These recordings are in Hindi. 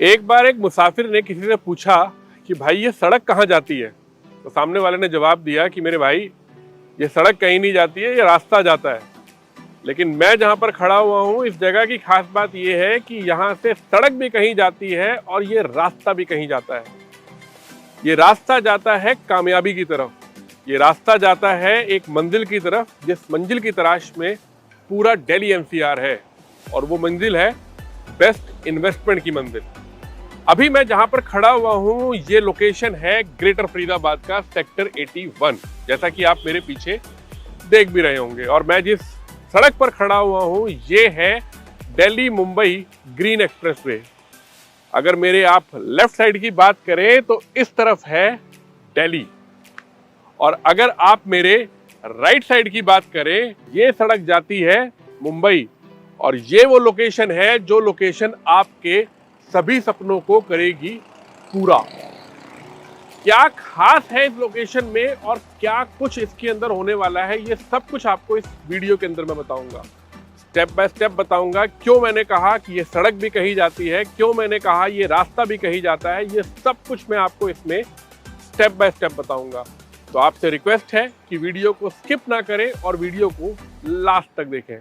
एक बार एक मुसाफिर ने किसी से पूछा कि भाई ये सड़क कहाँ जाती है। तो सामने वाले ने जवाब दिया कि मेरे भाई ये सड़क कहीं नहीं जाती है, ये रास्ता जाता है। लेकिन मैं जहाँ पर खड़ा हुआ हूँ इस जगह की खास बात ये है कि यहाँ से सड़क भी कहीं जाती है और ये रास्ता भी कहीं जाता है। ये रास्ता जाता है कामयाबी की तरफ, ये रास्ता जाता है एक मंजिल की तरफ, जिस मंजिल की तलाश में पूरा दिल्ली एनसीआर है, और वो मंजिल है बेस्ट इन्वेस्टमेंट की मंजिल। अभी मैं जहां पर खड़ा हुआ हूं ये लोकेशन है ग्रेटर फरीदाबाद का सेक्टर 81, जैसा कि आप मेरे पीछे देख भी रहे होंगे। और मैं जिस सड़क पर खड़ा हुआ हूं ये है दिल्ली मुंबई ग्रीन एक्सप्रेसवे। अगर मेरे आप लेफ्ट साइड की बात करें तो इस तरफ है दिल्ली, और अगर आप मेरे राइट साइड की बात करें ये सड़क जाती है मुंबई। और ये वो लोकेशन है जो लोकेशन आपके सभी सपनों को करेगी पूरा। क्या खास है इस लोकेशन में और क्या कुछ इसके अंदर होने वाला है, ये सब कुछ आपको इस वीडियो के अंदर मैं बताऊंगा। स्टेप बाय स्टेप बताऊंगा क्यों मैंने कहा कि ये सड़क भी कहीं जाती है, क्यों मैंने कहा ये रास्ता भी कहीं जाता है। ये सब कुछ मैं आपको इसमें स्टेप बाय स्टेप बताऊंगा। तो आपसे रिक्वेस्ट है कि वीडियो को स्किप ना करें और वीडियो को लास्ट तक देखें।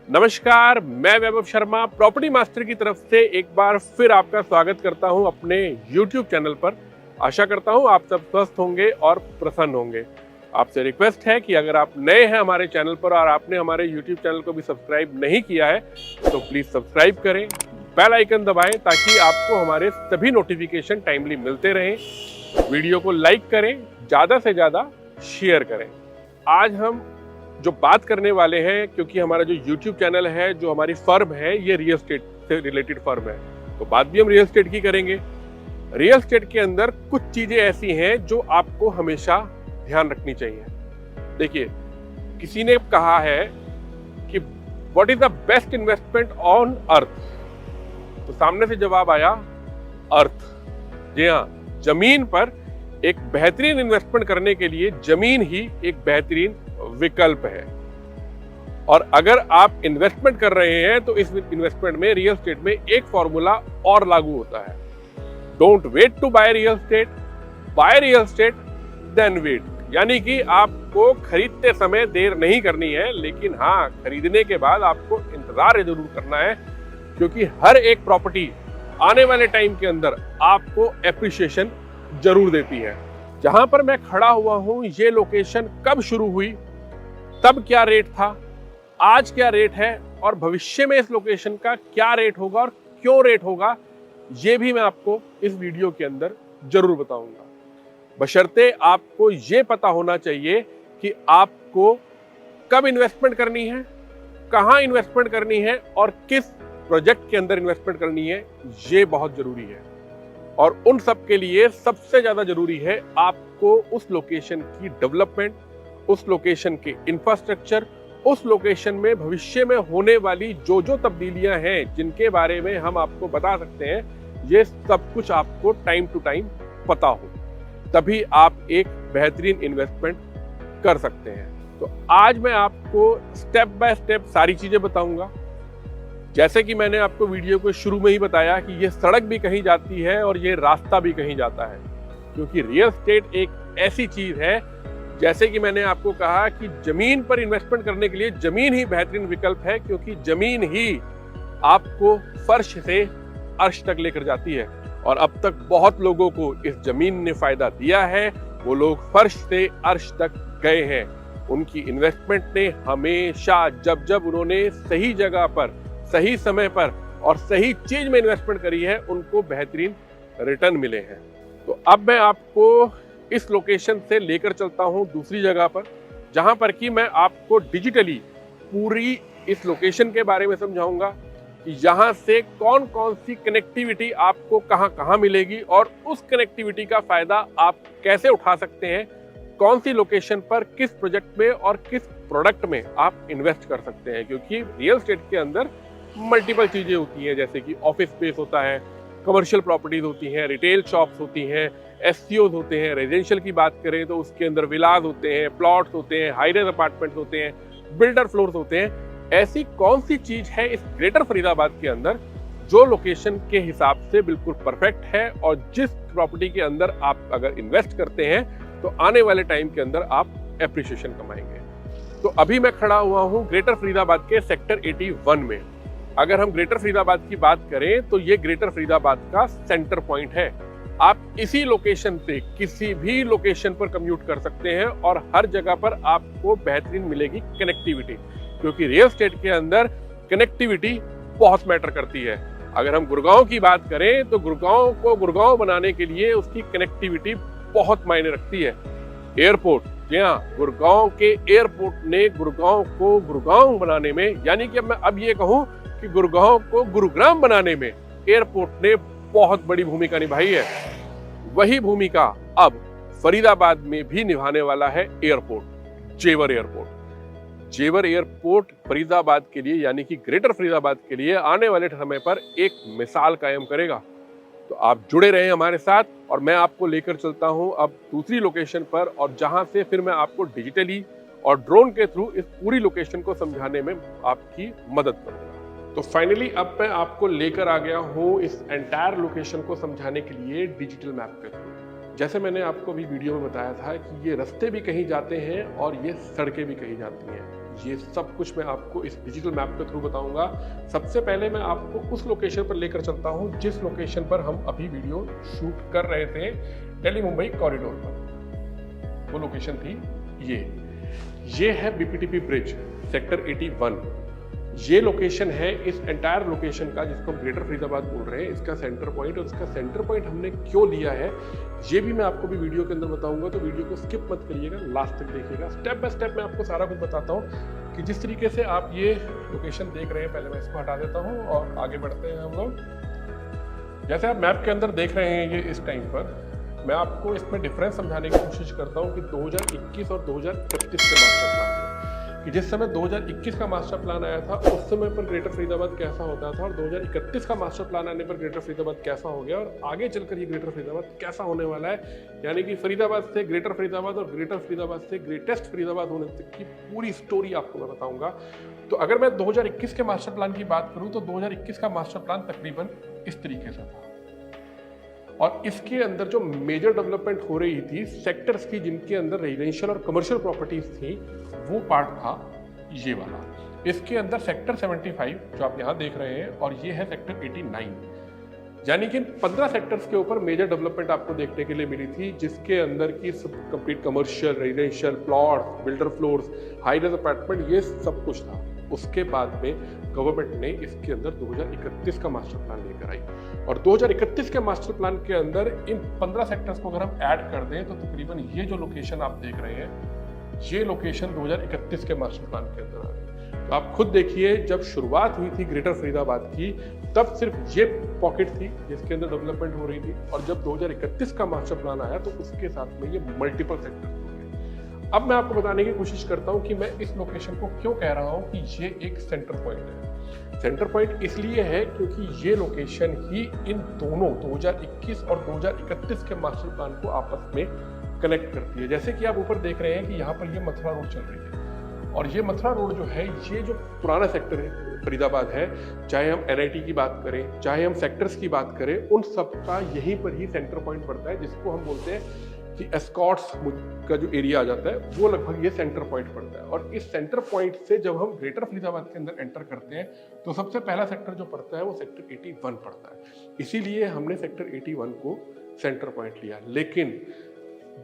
नमस्कार, मैं वैभव शर्मा प्रॉपर्टी मास्टर की तरफ से एक बार फिर आपका स्वागत करता हूं अपने YouTube चैनल पर। आशा करता हूं आप सब स्वस्थ होंगे और प्रसन्न होंगे। आपसे रिक्वेस्ट है कि अगर आप नए हैं हमारे चैनल पर और आपने हमारे YouTube चैनल को भी सब्सक्राइब नहीं किया है तो प्लीज सब्सक्राइब करें, बेल आइकन दबाएं ताकि आपको हमारे सभी नोटिफिकेशन टाइमली मिलते रहें। वीडियो को लाइक करें, ज़्यादा से ज़्यादा शेयर करें। आज हम जो बात करने वाले हैं, क्योंकि हमारा जो YouTube चैनल है, जो हमारी फर्म है, ये रियल एस्टेट से रिलेटेड फर्म है, तो बात भी हम रियल एस्टेट की करेंगे। रियल एस्टेट के अंदर कुछ चीजें ऐसी हैं जो आपको हमेशा ध्यान रखनी चाहिए। देखिए, किसी ने कहा है कि what is the best investment on earth, तो सामने से जवाब आया अर्थ। जी हाँ, जमीन पर एक बेहतरीन इन्वेस्टमेंट करने के लिए जमीन ही एक बेहतरीन विकल्प है। और अगर आप इन्वेस्टमेंट कर रहे हैं तो इस इन्वेस्टमेंट में, रियल एस्टेट में, एक फॉर्मूला और लागू होता है। Don't wait to buy real estate, buy real estate then wait. यानी कि आपको खरीदते समय देर नहीं करनी है, लेकिन हाँ, खरीदने के बाद आपको इंतजार जरूर करना है, क्योंकि हर एक प्रॉपर्टी आने वाले टाइम के अंदर आपको एप्रिसिएशन जरूर देती है। जहां पर मैं खड़ा हुआ हूं ये लोकेशन कब शुरू हुई, तब क्या रेट था, आज क्या रेट है, और भविष्य में इस लोकेशन का क्या रेट होगा और क्यों रेट होगा, ये भी मैं आपको इस वीडियो के अंदर जरूर बताऊंगा। बशर्ते आपको ये पता होना चाहिए कि आपको कब इन्वेस्टमेंट करनी है, कहां इन्वेस्टमेंट करनी है और किस प्रोजेक्ट के अंदर इन्वेस्टमेंट करनी है। ये बहुत जरूरी है, और उन सब के लिए सबसे ज्यादा जरूरी है आपको उस लोकेशन की डेवलपमेंट, उस लोकेशन के इंफ्रास्ट्रक्चर, उस लोकेशन में भविष्य में होने वाली जो जो तब्दीलियां हैं जिनके बारे में हम आपको बता सकते हैं, ये सब कुछ आपको टाइम टू टाइम पता हो, तभी आप एक बेहतरीन इन्वेस्टमेंट कर सकते हैं। तो आज मैं आपको स्टेप बाय स्टेप सारी चीजें बताऊंगा। जैसे कि मैंने आपको वीडियो को शुरू में ही बताया कि ये सड़क भी कहीं जाती है और ये रास्ता भी कहीं जाता है, क्योंकि रियल एस्टेट एक ऐसी चीज है, जैसे कि मैंने आपको कहा कि जमीन पर इन्वेस्टमेंट करने के लिए जमीन ही बेहतरीन विकल्प है, क्योंकि जमीन ही आपको फर्श से अर्श तक लेकर जाती है। और अब तक बहुत लोगों को इस जमीन ने फायदा दिया है, वो लोग फर्श से अर्श तक गए हैं। उनकी इन्वेस्टमेंट ने हमेशा, जब जब उन्होंने सही जगह पर, सही समय पर और सही चीज में इन्वेस्टमेंट करी है, उनको बेहतरीन रिटर्न मिले हैं। तो अब मैं आपको इस लोकेशन से लेकर चलता हूं दूसरी जगह पर, जहां पर कि मैं आपको डिजिटली पूरी इस लोकेशन के बारे में समझाऊंगा कि यहां से कौन कौन सी कनेक्टिविटी आपको कहां कहां मिलेगी और उस कनेक्टिविटी का फायदा आप कैसे उठा सकते हैं, कौन सी लोकेशन पर, किस प्रोजेक्ट में और किस प्रोडक्ट में आप इन्वेस्ट कर सकते हैं। क्योंकि रियल एस्टेट के अंदर मल्टीपल चीजें होती हैं, जैसे कि ऑफिस स्पेस होता है, कमर्शियल प्रॉपर्टीज होती हैं, रिटेल शॉप्स होती हैं, एससीओज होते हैं। रेजिडेंशियल की बात करें तो उसके अंदर विलाज होते हैं, प्लॉट्स होते हैं, हाई राइज अपार्टमेंट्स होते हैं, बिल्डर फ्लोर्स होते हैं। ऐसी कौन सी चीज है इस ग्रेटर फरीदाबाद के अंदर जो लोकेशन के हिसाब से बिल्कुल परफेक्ट है और जिस प्रॉपर्टी के अंदर आप अगर इन्वेस्ट करते हैं तो आने वाले टाइम के अंदर आप एप्रिसिएशन कमाएंगे। तो अभी मैं खड़ा हुआ हूं ग्रेटर फरीदाबाद के सेक्टर 81 में। अगर हम ग्रेटर फरीदाबाद की बात करें तो ये ग्रेटर फरीदाबाद का सेंटर पॉइंट है। आप इसी लोकेशन से किसी भी लोकेशन पर कम्यूट कर सकते हैं और हर जगह पर आपको बेहतरीन मिलेगी कनेक्टिविटी, क्योंकि रियल एस्टेट के अंदर कनेक्टिविटी बहुत मैटर करती है। अगर हम गुड़गांव की बात करें तो गुड़गांव को गुड़गांव बनाने के लिए उसकी कनेक्टिविटी बहुत मायने रखती है। एयरपोर्ट, जी हाँ, गुड़गांव के एयरपोर्ट ने गुड़गांव को गुड़गांव बनाने में, यानी कि मैं अब ये कहूं कि गुड़गांव को गुरुग्राम बनाने में एयरपोर्ट ने बहुत बड़ी भूमिका निभाई है। वही भूमिका अब फरीदाबाद में भी निभाने वाला है एयरपोर्ट, जेवर एयरपोर्ट। जेवर एयरपोर्ट फरीदाबाद के लिए, यानी कि ग्रेटर फरीदाबाद के लिए आने वाले समय पर एक मिसाल कायम करेगा। तो आप जुड़े रहें हमारे साथ और मैं आपको लेकर चलता हूं अब दूसरी लोकेशन पर, और जहां से फिर मैं आपको डिजिटली और ड्रोन के थ्रू इस पूरी लोकेशन को समझाने में आपकी मदद करूंगा। तो फाइनली अब मैं आपको लेकर आ गया हूं इस एंटायर लोकेशन को समझाने के लिए डिजिटल मैप के थ्रू। जैसे मैंने आपको भी वीडियो में बताया था कि ये रास्ते भी कहीं जाते हैं और ये सड़कें भी कहीं जाती हैं। ये सब कुछ मैं आपको इस डिजिटल मैप के थ्रू बताऊंगा। सबसे पहले मैं आपको उस लोकेशन पर लेकर चलता हूं जिस लोकेशन पर हम अभी वीडियो शूट कर रहे थे, दिल्ली मुंबई कॉरिडोर पर। वो लोकेशन थी ये है बीपीटीपी ब्रिज, सेक्टर 81। ये लोकेशन है इस एंटायर लोकेशन का जिसको हम ग्रेटर फरीदाबाद बोल रहे हैं, इसका सेंटर पॉइंट। और इसका सेंटर पॉइंट हमने क्यों लिया है ये भी मैं आपको भी वीडियो के अंदर बताऊंगा, तो वीडियो को स्किप मत करिएगा, लास्ट तक देखिएगा। स्टेप बाय स्टेप मैं आपको सारा कुछ बताता हूँ कि जिस तरीके से आप ये लोकेशन देख रहे हैं। पहले मैं इसको हटा देता हूँ और आगे बढ़ते हैं हम लोग। जैसे आप मैप के अंदर देख रहे हैं ये इस टाइम पर, मैं आपको इसमें डिफरेंस समझाने की कोशिश करता हूँ कि 2021 और 2031 के मास्टर प्लान कि जिस समय 2021 का मास्टर प्लान आया था उस समय पर ग्रेटर फरीदाबाद कैसा होता था, और 2031 का मास्टर प्लान आने पर ग्रेटर फरीदाबाद कैसा हो गया, और आगे चलकर ये ग्रेटर फरीदाबाद कैसा होने वाला है। यानी कि फरीदाबाद से ग्रेटर फरीदाबाद और ग्रेटर फरीदाबाद से ग्रेटेस्ट फरीदाबाद होने तक की पूरी स्टोरी आपको मैं बताऊंगा। तो अगर मैं 2021 के मास्टर प्लान की बात करूं तो 2021 का मास्टर प्लान तकरीबन इस तरीके से था, और इसके अंदर जो मेजर डेवलपमेंट हो रही थी सेक्टर्स की जिनके अंदर रेजिडेंशियल और कमर्शियल प्रॉपर्टीज थी, वो पार्ट था ये वाला। इसके अंदर सेक्टर 75 जो आप यहाँ देख रहे हैं और ये है सेक्टर 89, यानी कि 15 सेक्टर्स के ऊपर मेजर डेवलपमेंट आपको देखने के लिए मिली थी, जिसके अंदर की सब complete commercial, residential, plot, builder floors, high rise apartment, ये सब कुछ था। उसके बाद में गवर्नमेंट ने इसके अंदर 2031 का मास्टर प्लान लेकर आई, और 2031 के मास्टर प्लान के अंदर इन 15 सेक्टर्स को अगर हम ऐड कर दें तो तकरीबन ये जो लोकेशन आप देख रहे हैं ये लोकेशन 2031 के मास्टर प्लान के अंदर आ गई। तो आप खुद देखिए, जब शुरुआत हुई थी ग्रेटर फरीदाबाद की तब सिर्फ ये पॉकेट थी जिसके अंदर डेवलपमेंट हो रही थी, और जब 2031 का मास्टर प्लान आया तो उसके साथ में ये मल्टीपल सेक्टर हो गए। अब मैं आपको बताने की कोशिश करता हूँ कि मैं इस लोकेशन को क्यों कह रहा हूँ कि ये एक सेंटर पॉइंट है। सेंटर पॉइंट इसलिए है क्योंकि ये लोकेशन ही इन दोनों 2021 और 2031 के मास्टर प्लान को आपस में कनेक्ट करती है। जैसे कि आप ऊपर देख रहे हैं कि यहाँ पर ये मथुरा रोड चल रही है, और ये मथुरा रोड जो है ये जो पुराना सेक्टर है फरीदाबाद है, चाहे हम NIT की बात करें, चाहे हम सेक्टर्स की बात करें, उन सब का यहीं पर ही सेंटर पॉइंट पड़ता है, जिसको हम बोलते हैं कि एस्कॉर्ट्स का जो एरिया आ जाता है वो लगभग ये सेंटर पॉइंट पड़ता है। और इस सेंटर पॉइंट से जब हम ग्रेटर फरीदाबाद के अंदर एंटर करते हैं तो सबसे पहला सेक्टर जो पड़ता है वो सेक्टर 81 पड़ता है। इसीलिए हमने सेक्टर 81 को सेंटर पॉइंट लिया। लेकिन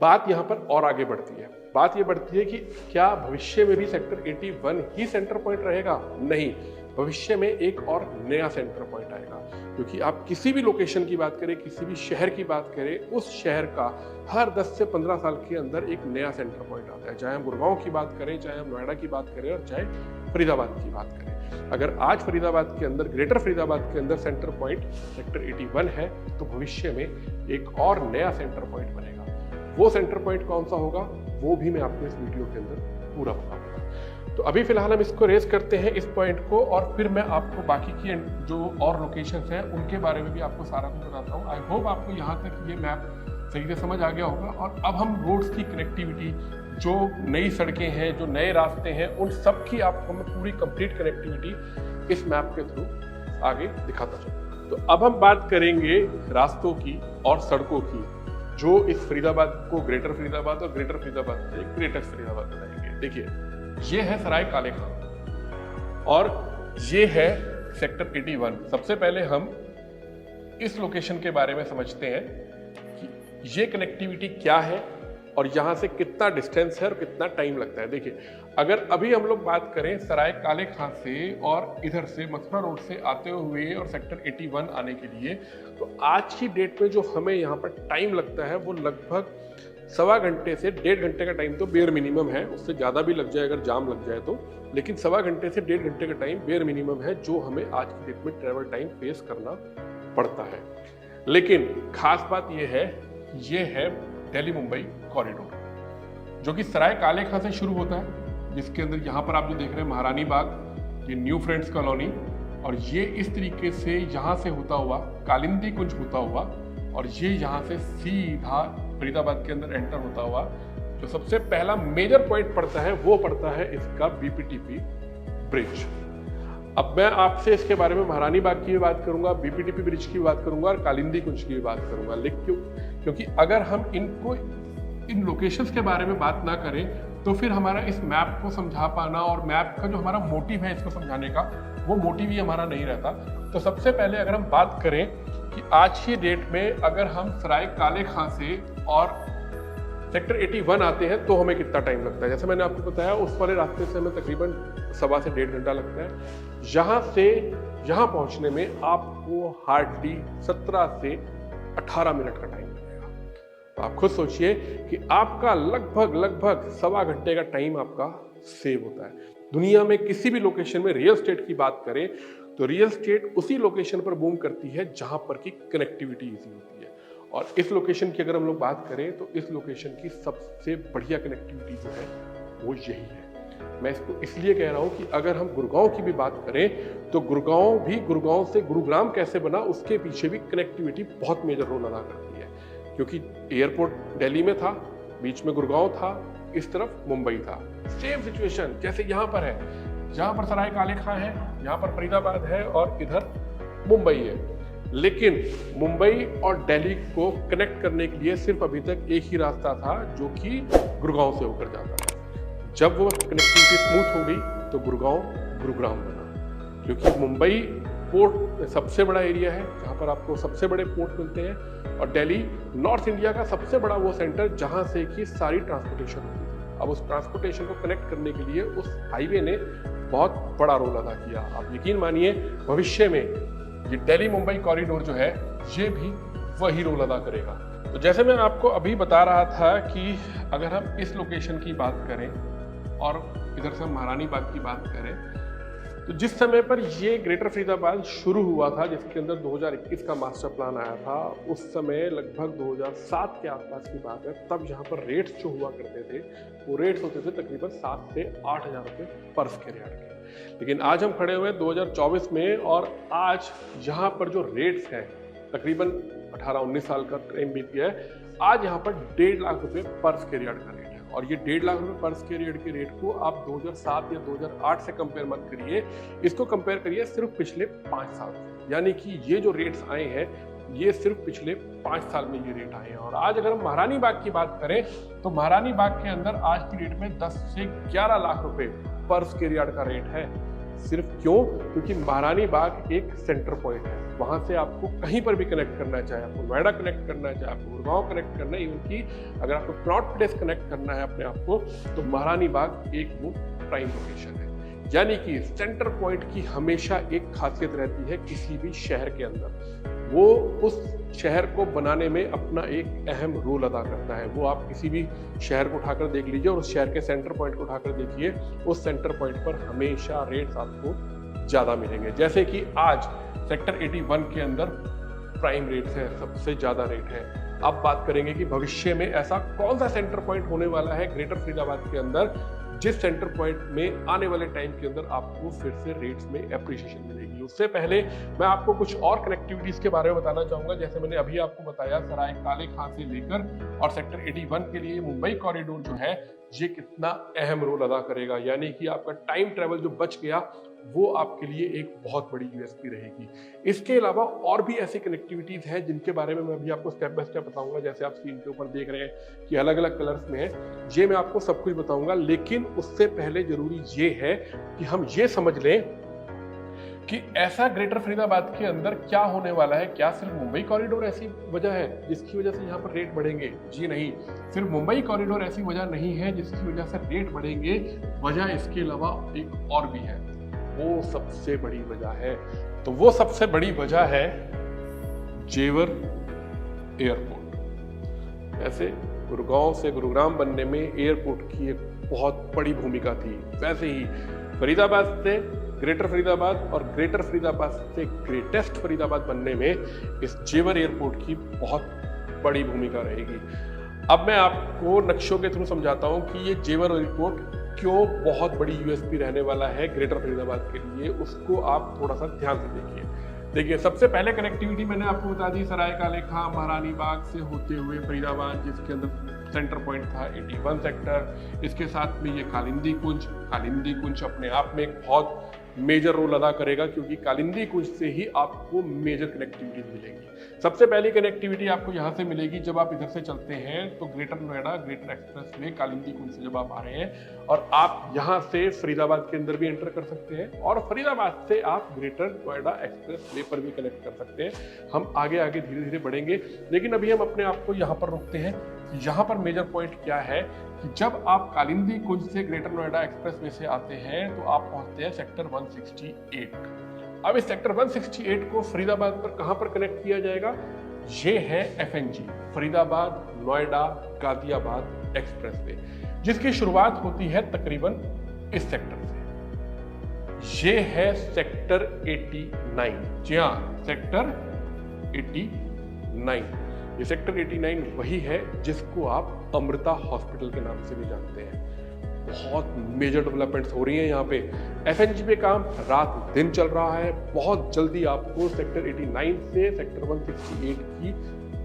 बात यहाँ पर और आगे बढ़ती है। बात ये बढ़ती है कि क्या भविष्य में भी सेक्टर 81 ही सेंटर पॉइंट रहेगा? नहीं, भविष्य में एक और नया सेंटर पॉइंट आएगा। क्योंकि आप किसी भी लोकेशन की बात करें, किसी भी शहर की बात करें, उस शहर का हर 10 से 15 साल के अंदर एक नया सेंटर पॉइंट आता है। चाहे हम गुड़गांव की बात करें, चाहे हम नोएडा की बात करें, और चाहे फरीदाबाद की बात करें। अगर आज फरीदाबाद के अंदर, ग्रेटर फरीदाबाद के अंदर सेंटर पॉइंट सेक्टर 81 है, तो भविष्य में एक और नया सेंटर पॉइंट बनेगा। वो सेंटर पॉइंट कौन सा होगा वो भी मैं आपको इस वीडियो के अंदर पूरा बताऊंगा। तो अभी फिलहाल हम इसको रेस करते हैं इस पॉइंट को, और फिर मैं आपको बाकी की जो और लोकेशंस हैं उनके बारे में भी आपको सारा कुछ बताता हूँ। आई होप आपको यहाँ तक ये मैप सही से समझ आ गया होगा। और अब हम रोड्स की कनेक्टिविटी, जो नई सड़कें हैं, जो नए रास्ते हैं, उन सब की आपको मैं पूरी कंप्लीट कनेक्टिविटी इस मैप के थ्रू आगे दिखाता चलूँ। तो अब हम बात करेंगे रास्तों की और सड़कों की, जो इस फरीदाबाद को ग्रेटर फरीदाबाद और ग्रेटर फरीदाबाद से ग्रेटेस्ट फरीदाबाद बनाएंगे। देखिए, ये है सराय काले खां और ये है सेक्टर 81। सबसे पहले हम इस लोकेशन के बारे में समझते हैं कि ये कनेक्टिविटी क्या है और यहाँ से कितना डिस्टेंस है और कितना टाइम लगता है। देखिए, अगर अभी हम लोग बात करें सराय काले खां से और इधर से मथुरा रोड से आते हुए और सेक्टर 81 आने के लिए, तो आज की डेट में जो हमें यहाँ पर टाइम लगता है वो लगभग 1.25 घंटे से 1.5 घंटे का टाइम तो बेयर मिनिमम है। उससे ज़्यादा भी लग जाए अगर जाम लग जाए तो, लेकिन 1.25 घंटे से 1.5 घंटे का टाइम बेयर मिनिमम है जो हमें आज की डेट में ट्रैवल टाइम फेस करना पड़ता है। लेकिन खास बात यह है, ये है दिल्ली मुंबई कॉरिडोर, जो कि सराय काले खां से शुरू होता है, जिसके अंदर यहाँ पर आप जो देख रहे हैं महारानी बाग, ये न्यू फ्रेंड्स कॉलोनी, और ये इस तरीके से यहाँ से होता हुआ कालिंदी कुंज होता हुआ, और ये यहाँ से सीधा फरीदाबाद के अंदर एंटर होता हुआ जो सबसे पहला मेजर पॉइंट पड़ता है वो पड़ता है इसका बीपीटीपी ब्रिज। अब मैं आपसे इसके बारे में महारानी बाग की भी बात करूंगा, बीपीटीपी ब्रिज की बात करूंगा और कालिंदी कुंज की भी बात करूंगा। लेकिन क्योंकि अगर हम इन लोकेशंस के बारे में बात ना करें तो फिर हमारा इस मैप को समझा पाना और मैप का जो हमारा मोटिव है इसको समझाने का, वो मोटिव ही हमारा नहीं रहता। तो सबसे पहले अगर हम बात करें कि आज की डेट में अगर हम सराय काले खां से और सेक्टर 81 आते हैं तो हमें कितना टाइम लगता है। जैसे मैंने आपको बताया, उस वाले रास्ते से हमें तकरीबन 1.25 से 1.5 घंटा लगता है। यहाँ से यहाँ पहुँचने में आपको हार्डली 17 से 18 मिनट का टाइम लगेगा। तो आप खुद सोचिए कि आपका लगभग 1.25 घंटे का टाइम आपका सेव होता है। दुनिया में किसी भी लोकेशन में रियल एस्टेट की बात करें तो रियल एस्टेट उसी लोकेशन पर बूम करती है जहां पर की कनेक्टिविटी ईजी होती है। और इस लोकेशन की अगर हम लोग बात करें तो इस लोकेशन की सबसे बढ़िया कनेक्टिविटी जो है वो यही है। मैं इसको इसलिए कह रहा हूं कि अगर हम गुड़गांव की भी बात करें तो गुड़गांव से गुरुग्राम कैसे बना, उसके पीछे भी कनेक्टिविटी बहुत मेजर रोल अदा करती है। क्योंकि एयरपोर्ट दिल्ली में था, बीच में गुड़गांव था, इस तरफ मुंबई था। सेम सिचुएशन जैसे यहाँ पर है, जहाँ पर सराय काले खां है, यहाँ पर फरीदाबाद है और इधर मुंबई है। लेकिन मुंबई और दिल्ली को कनेक्ट करने के लिए सिर्फ अभी तक एक ही रास्ता था जो कि गुड़गांव से होकर जाता था। जब वो कनेक्टिविटी स्मूथ हो गई तो गुरुग्राम बना, क्योंकि मुंबई पोर्ट सबसे बड़ा एरिया है जहाँ पर आपको सबसे बड़े पोर्ट मिलते हैं, और दिल्ली नॉर्थ इंडिया का सबसे बड़ा वो सेंटर जहाँ से कि सारी ट्रांसपोर्टेशन होती है। अब उस ट्रांसपोर्टेशन को कनेक्ट करने के लिए उस हाईवे ने बहुत बड़ा रोल अदा किया। आप यकीन मानिए भविष्य में ये दिल्ली मुंबई कॉरिडोर जो है ये भी वही रोल अदा करेगा। तो जैसे मैं आपको अभी बता रहा था कि अगर हम इस लोकेशन की बात करें और इधर से हम महारानी बाग की बात करें, तो जिस समय पर ये ग्रेटर फरीदाबाद शुरू हुआ था, जिसके अंदर 2021 का मास्टर प्लान आया था, उस समय लगभग 2007 के आसपास की बात है। तब यहाँ पर रेट्स जो हुआ करते थे वो रेट्स होते थे तकरीबन 7 से 8 हज़ार रुपये पर स्क्वायर यार्ड के। लेकिन आज हम खड़े हुए 2024 में और आज यहाँ पर जो रेट्स हैं, तकरीबन 18-19 साल का टाइम बीत गया है, आज यहाँ पर 1.5 लाख रुपये पर स्क्वायर यार्ड का रेट है। और ये 1.5 लाख रुपये पर स्क्वायर यार्ड के रेट को आप 2007 या 2008 से कंपेयर मत करिए, इसको कंपेयर करिए सिर्फ पिछले 5 साल से। यानी कि ये जो रेट्स आए हैं ये सिर्फ पिछले 5 साल में ये रेट आए हैं। और आज अगर हम महारानी बाग की बात करें तो महारानी बाग के अंदर आज की डेट में 10 से 11 लाख रुपए पर स्क्वायर यार्ड का रेट है। सिर्फ क्यों? क्योंकि महारानी बाग एक सेंटर पॉइंट है। वहां से आपको कहीं पर भी कनेक्ट करना है, चाहे आपको नोएडा कनेक्ट करना है, चाहे आपको गुड़गांव कनेक्ट करना है, इवन की अगर आपको कनॉट प्लेस कनेक्ट करना है अपने आप को, तो महारानी बाग एक वो प्राइम लोकेशन है। यानी कि सेंटर पॉइंट की हमेशा एक खासियत रहती है किसी भी शहर के अंदर, वो उस शहर को बनाने में अपना एक अहम रोल अदा करता है। वो आप किसी भी शहर को उठाकर देख लीजिए और उस शहर के सेंटर पॉइंट को उठाकर देखिए, उस सेंटर पॉइंट पर हमेशा रेट्स आपको ज़्यादा मिलेंगे। जैसे कि आज सेक्टर 81 के अंदर प्राइम रेट्स है, सबसे ज़्यादा रेट है। अब बात करेंगे कि भविष्य में ऐसा कौन सा सेंटर पॉइंट होने वाला है ग्रेटर फरीदाबाद के अंदर, जिस सेंटर पॉइंट में आने वाले टाइम के अंदर आपको फिर से रेट्स में एप्रिसिएशन मिलेगी। उससे पहले मैं आपको कुछ और कनेक्टिविटीज के बारे में बताना चाहूंगा। जैसे मैंने अभी आपको बताया, सराय काले खां से लेकर और सेक्टर 81 के लिए मुंबई कॉरिडोर जो है ये कितना अहम रोल अदा करेगा, यानी कि आपका टाइम ट्रेवल जो बच गया वो आपके लिए एक बहुत बड़ी यूएसपी रहेगी। इसके अलावा और भी ऐसी कनेक्टिविटीज हैं जिनके बारे में मैं अभी आपको स्टेप बाय स्टेप बताऊंगा। जैसे आप स्क्रीन के ऊपर देख रहे हैं कि अलग अलग कलर्स में है, ये मैं आपको सब कुछ बताऊंगा। लेकिन उससे पहले जरूरी ये है कि हम ये समझ लें कि ऐसा ग्रेटर फरीदाबाद के अंदर क्या होने वाला है। क्या सिर्फ मुंबई कॉरिडोर ऐसी वजह है जिसकी वजह से यहाँ पर रेट बढ़ेंगे? जी नहीं, सिर्फ मुंबई कॉरिडोर ऐसी वजह नहीं है जिसकी वजह से रेट बढ़ेंगे। वजह इसके अलावा एक और भी है, वो सबसे बड़ी वजह है। तो वो सबसे बड़ी वजह है जेवर एयरपोर्ट। ऐसे गुड़गांव से गुरुग्राम बनने में एयरपोर्ट की एक बहुत बड़ी भूमिका थी, वैसे ही फरीदाबाद से ग्रेटर फरीदाबाद और ग्रेटर फरीदाबाद से ग्रेटेस्ट फरीदाबाद बनने में इस जेवर एयरपोर्ट की बहुत बड़ी भूमिका रहेगी। अब मैं आपको नक्शों के थ्रू समझाता हूं कि ये जेवर एयरपोर्ट क्यों बहुत बड़ी यूएसपी रहने वाला है ग्रेटर फरीदाबाद के लिए, उसको आप थोड़ा सा ध्यान से देखिए। सबसे पहले कनेक्टिविटी मैंने आपको बता दी, सराय का लेखा महारानी बाग से होते हुए फरीदाबाद, जिसके अंदर सेंटर पॉइंट था 81 सेक्टर। इसके साथ में ये कालिंदी कुंज अपने आप में एक बहुत मेजर रोल अदा करेगा, क्योंकि कालिंदी कुंज से ही आपको मेजर कनेक्टिविटी मिलेगी। सबसे पहली कनेक्टिविटी आपको यहाँ से मिलेगी जब आप इधर से चलते हैं तो Greater Noida greater expressway Kalindi Kunj से जब आप आ रहे हैं, और आप यहाँ से फरीदाबाद के अंदर भी एंटर कर सकते हैं और फरीदाबाद से आप ग्रेटर नोएडा एक्सप्रेस वे पर भी कनेक्ट कर सकते हैं। हम आगे आगे धीरे धीरे बढ़ेंगे, लेकिन अभी हम अपने आप को यहाँ पर रोकते हैं। यहाँ पर मेजर पॉइंट क्या है कि जब आप कालिंदी कुंज से ग्रेटर नोएडा एक्सप्रेस वे से आते हैं तो आप पहुंचते हैं सेक्टर 168। अब इस सेक्टर 168 को फरीदाबाद पर कहां पर कनेक्ट किया जाएगा? ये है FNG, Faridabad Noida Ghaziabad express way, जिसकी शुरुआत होती है तकरीबन इस सेक्टर से। ये है सेक्टर 89। जी हाँ, सेक्टर 89। ये सेक्टर 89 वही है जिसको आप अमृता हॉस्पिटल के नाम से भी जानते हैं। बहुत मेजर डेवलपमेंट्स हो रही हैं यहाँ पे। एफएनजी पे काम रात दिन चल रहा है। बहुत जल्दी आपको सेक्टर 89 से सेक्टर 168 की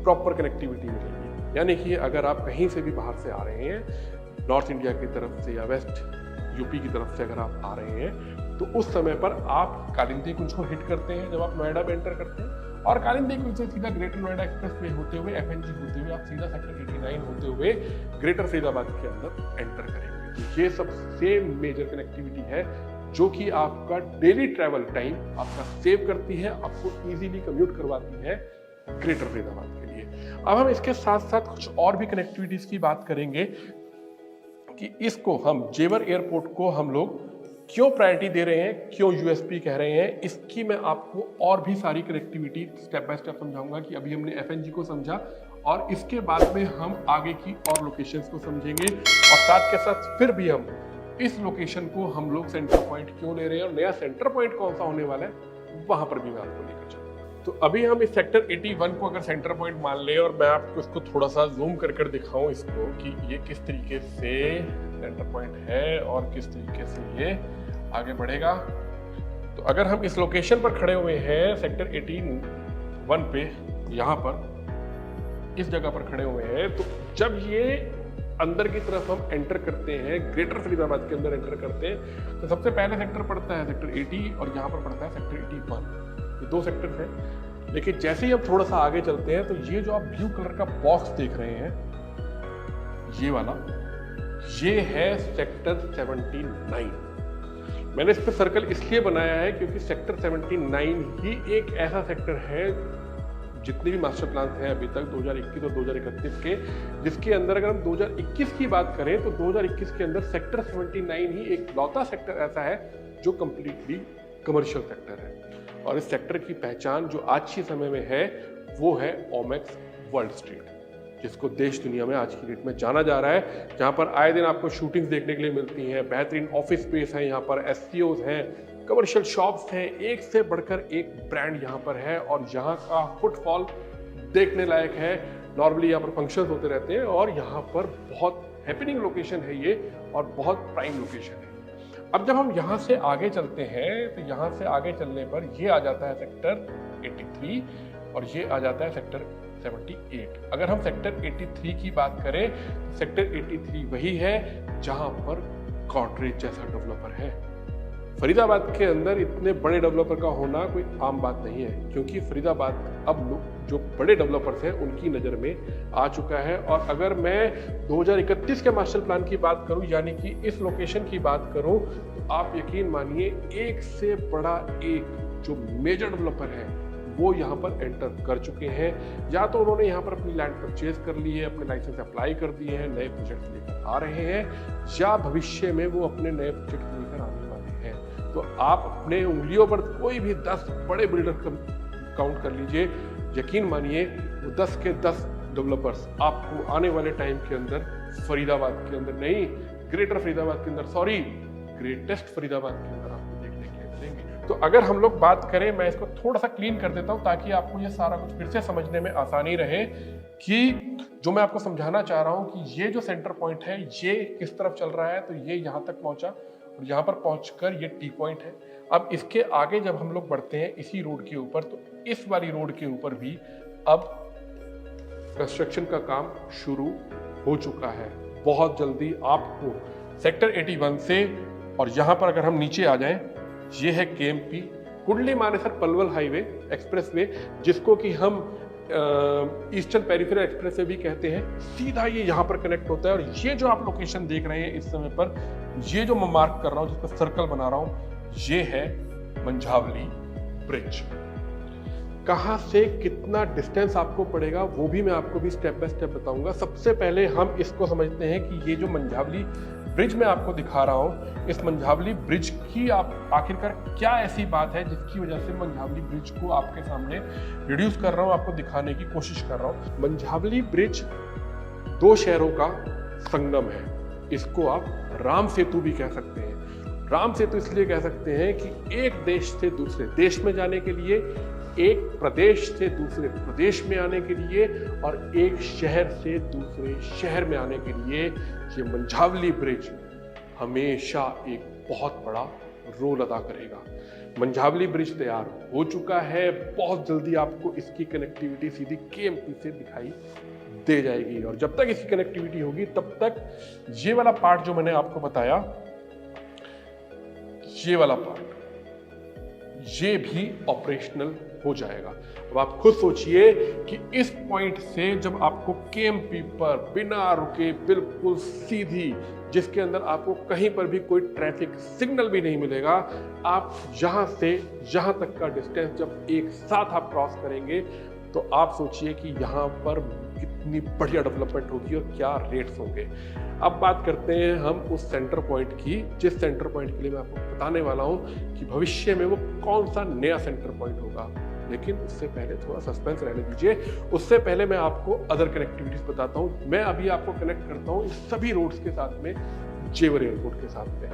प्रॉपर कनेक्टिविटी मिलेगी। यानी कि अगर आप कहीं से भी बाहर से आ रहे हैं, नॉर्थ इंडिया की तरफ से या वेस्ट यूपी की तरफ से अगर आप आ रहे हैं, तो उस समय पर आप कालिंदी कुंज को हिट करते हैं जब आप नोएडा में एंटर करते हैं, और कालिंदी कुंज से सीधा ग्रेटर नोएडा एक्सप्रेस वे होते हुए एफएनजी होते हुए आप सीधा सेक्टर 89 होते हुए ग्रेटर फरीदाबाद के अंदर एंटर करेंगे। ये सबसे मेजर कनेक्टिविटी है जो कि आपका डेली ट्रैवल टाइम आपका सेव करती है, आपको इजीली कम्यूट करवाती है ग्रेटर फरीदाबाद के लिए। अब हम इसके साथ साथ कुछ और भी कनेक्टिविटीज की बात करेंगे कि इसको हम जेवर एयरपोर्ट को हम लोग क्यों प्रायोरिटी दे रहे हैं, क्यों यूएसपी कह रहे हैं। इसकी मैं आपको और भी सारी कनेक्टिविटी स्टेप बाय स्टेप समझाऊंगा कि अभी हमने एफएनजी को समझा और इसके बाद में हम आगे की और लोकेशंस को समझेंगे, और साथ के साथ फिर भी हम इस लोकेशन को हम लोग सेंटर पॉइंट क्यों ले रहे हैं और नया सेंटर पॉइंट कौन सा होने वाला है वहां पर भी मैं आपको लेकर चलूंगा। तो अभी हम इस सेक्टर 81 को अगर सेंटर पॉइंट मान लें और मैं आपको इसको थोड़ा सा जूम कर दिखाऊं इसको कि ये किस तरीके से सेंटर पॉइंट है और किस तरीके से ये आगे बढ़ेगा। तो अगर हम इस लोकेशन पर खड़े हुए हैं सेक्टर 81 पे, यहाँ पर इस जगह पर खड़े हुए हैं, तो जब ये अंदर की तरफ हम एंटर करते हैं, ग्रेटर फरीदाबाद के अंदर एंटर करते हैं, तो सबसे पहले सेक्टर पड़ता है सेक्टर 80 और यहाँ पर पड़ता है सेक्टर 81। ये दो सेक्टर हैं। लेकिन जैसे ही हम थोड़ा सा आगे चलते हैं तो ये जो आप ब्लू कलर का बॉक्स देख रहे हैं, ये वाला, ये है सेक्टर 79। मैंने इस पर सर्कल इसलिए बनाया है क्योंकि सेक्टर 79 ही एक ऐसा सेक्टर है जितने भी मास्टर प्लान हैं अभी तक 2021 और 2031 के, जिसके अंदर अगर हम 2021 की बात करें तो 2021 के अंदर सेक्टर 79 ही एक लौता सेक्टर ऐसा है जो कंप्लीटली कमर्शियल सेक्टर है। और इस सेक्टर की पहचान जो आज के समय में है वो है ओमेक्स वर्ल्ड स्ट्रीट, जिसको देश दुनिया में आज की डेट में जाना जा रहा है, जहाँ पर आए दिन आपको शूटिंग्स देखने के लिए मिलती हैं, बेहतरीन ऑफिस स्पेस है, यहाँ पर एससीओज हैं, कमर्शियल शॉप्स हैं, एक से बढ़कर एक ब्रांड यहाँ पर है और यहाँ का फुटफॉल देखने लायक है। नॉर्मली यहाँ पर फंक्शंस होते रहते हैं और यहाँ पर बहुत हैपनिंग लोकेशन है ये और बहुत प्राइम लोकेशन है। अब जब हम यहाँ से आगे चलते हैं तो यहाँ से आगे चलने पर ये आ जाता है सेक्टर 83 और ये आ जाता है सेक्टर 78। अगर हम सेक्टर 83 की बात करें, सेक्टर 83 वही है जहां पर गॉडरेज जैसा डेवलपर है। फरीदाबाद के अंदर इतने बड़े डेवलपर का होना कोई आम बात नहीं है, क्योंकि फरीदाबाद अब जो बड़े डेवलपर्स हैं उनकी नज़र में आ चुका है। और अगर मैं 2031 के मास्टर प्लान की बात करूं, यानी कि इस लोकेशन की बात करूं, तो आप यकीन मानिए एक से बड़ा एक जो मेजर डेवलपर है वो यहाँ पर एंटर कर चुके हैं। या तो उन्होंने यहाँ पर अपनी लैंड परचेज कर ली है, अपने लाइसेंस अप्लाई कर दिए हैं, नए प्रोजेक्ट लेकर आ रहे हैं, या भविष्य में वो अपने नए प्रोजेक्ट लेकर आने वाले हैं। तो आप अपने उंगलियों पर कोई भी 10 बड़े बिल्डर काउंट कर लीजिए, यकीन मानिए वो 10 के 10 डेवलपर्स आपको आने वाले टाइम के अंदर फरीदाबाद के अंदर नहीं, ग्रेटर फरीदाबाद के अंदर, सॉरी ग्रेटेस्ट फरीदाबाद के अंदर आपको देखने के लिए मिलेंगे। तो अगर हम लोग बात करें, मैं इसको थोड़ा सा क्लीन कर देता हूं ताकि आपको ये सारा कुछ फिर से समझने में आसानी रहे कि जो मैं आपको समझाना चाह रहा हूं कि ये जो सेंटर पॉइंट है ये किस तरफ चल रहा है। तो ये यहां तक पहुंचा और यहाँ पर पहुंचकर ये टी पॉइंट है। अब इसके आगे जब हम लोग बढ़ते हैं इसी रोड के ऊपर, तो इस वाली रोड के ऊपर भी अब कंस्ट्रक्शन का काम शुरू हो चुका है। बहुत जल्दी आपको सेक्टर 81 से, और यहाँ पर अगर हम नीचे आ जाएं, ये है KMP Kundli Manesar Palwal highway expressway, जिसको कि हम ईस्टर्न पेरिफेरल एक्सप्रेसवे भी कहते हैं। सीधा ये यहाँ पर कनेक्ट होता है। और ये जो आप लोकेशन देख रहे हैं इस समय पर, ये जो मैं मार्क कर रहा हूँ, जिसका सर्कल बना रहा हूँ, ये है मंझावली ब्रिज। कहाँ से कितना डिस्टेंस आपको पड़ेगा वो भी मैं आपको भी स्टेप बाय स्टेप बताऊंगा। सबसे पहले हम इसको समझते हैं कि ये जो मंझावली ब्रिज मैं आपको दिखा रहा हूँ, इस मंझावली ब्रिज की आप आखिरकार क्या ऐसी बात है जिसकी वजह से मंझावली ब्रिज को आपके सामने रिड्यूस कर रहा हूँ, आपको दिखाने की कोशिश कर रहा हूँ। मंझावली ब्रिज 2 शहरों का संगम है। इसको आप राम सेतु भी कह सकते हैं। राम सेतु इसलिए कह सकते हैं कि एक देश से दूसरे देश में जाने के लिए, एक प्रदेश से दूसरे प्रदेश में आने के लिए, और एक शहर से दूसरे शहर में आने के लिए ये मंझावली ब्रिज हमेशा एक बहुत बड़ा रोल अदा करेगा। मंझावली ब्रिज तैयार हो चुका है। बहुत जल्दी आपको इसकी कनेक्टिविटी सीधी केएमपी से दिखाई दे जाएगी। और जब तक इसकी कनेक्टिविटी होगी तब तक ये वाला पार्ट जो मैंने आपको बताया, ये वाला पार्ट, ये भी ऑपरेशनल हो जाएगा। अब आप खुद सोचिए कि इस पॉइंट से जब आपको केएमपी पर बिना रुके बिल्कुल सीधी, जिसके अंदर आपको कहीं पर भी कोई ट्रैफिक सिग्नल भी नहीं मिलेगा, आप यहां से यहां तक का डिस्टेंस जब एक साथ आप क्रॉस करेंगे, तो आप सोचिए कि यहाँ पर कितनी बढ़िया डेवलपमेंट होगी और क्या रेट्स होंगे। अब बात करते हैं हम उस सेंटर पॉइंट की, जिस सेंटर पॉइंट के लिए मैं आपको बताने वाला हूँ कि भविष्य में वो कौन सा नया सेंटर पॉइंट होगा। लेकिन उससे पहले थोड़ा सस्पेंस रहने दीजिए। उससे पहले मैं आपको अदर कनेक्टिविटीज बताता हूँ। मैं अभी आपको कनेक्ट करता हूँ इस सभी रोड्स के साथ में, जेवर एयरपोर्ट के साथ में,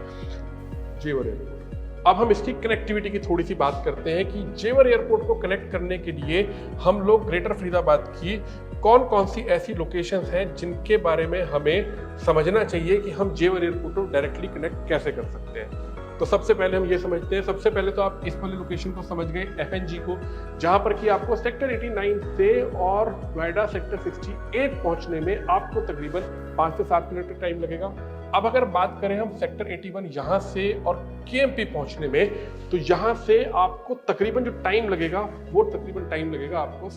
जेवर एयरपोर्ट। अब हम इसकी कनेक्टिविटी की थोड़ी सी बात करते हैं कि जेवर एयरपोर्ट को कनेक्ट करने के लिए हम लोग ग्रेटर फरीदाबाद की कौन कौन सी ऐसी लोकेशंस हैं जिनके बारे में हमें समझना चाहिए कि हम जेवर एयरपोर्ट को डायरेक्टली कनेक्ट कैसे कर सकते हैं। तो सबसे पहले हम ये समझते हैं, सबसे पहले तो आप इस वाली लोकेशन को समझ गए, एफएनजी को, जहां पर कि आपको सेक्टर 89 से और नोएडा सेक्टर 68 पहुंचने में आपको तकरीबन 5 से 7 मिनट का टाइम लगेगा। अब अगर बात करें हम सेक्टर 81 यहाँ से और केएमपी पहुंचने में, तो यहाँ से आपको तकरीबन जो टाइम लगेगा वो तकरीबन टाइम लगेगा आपको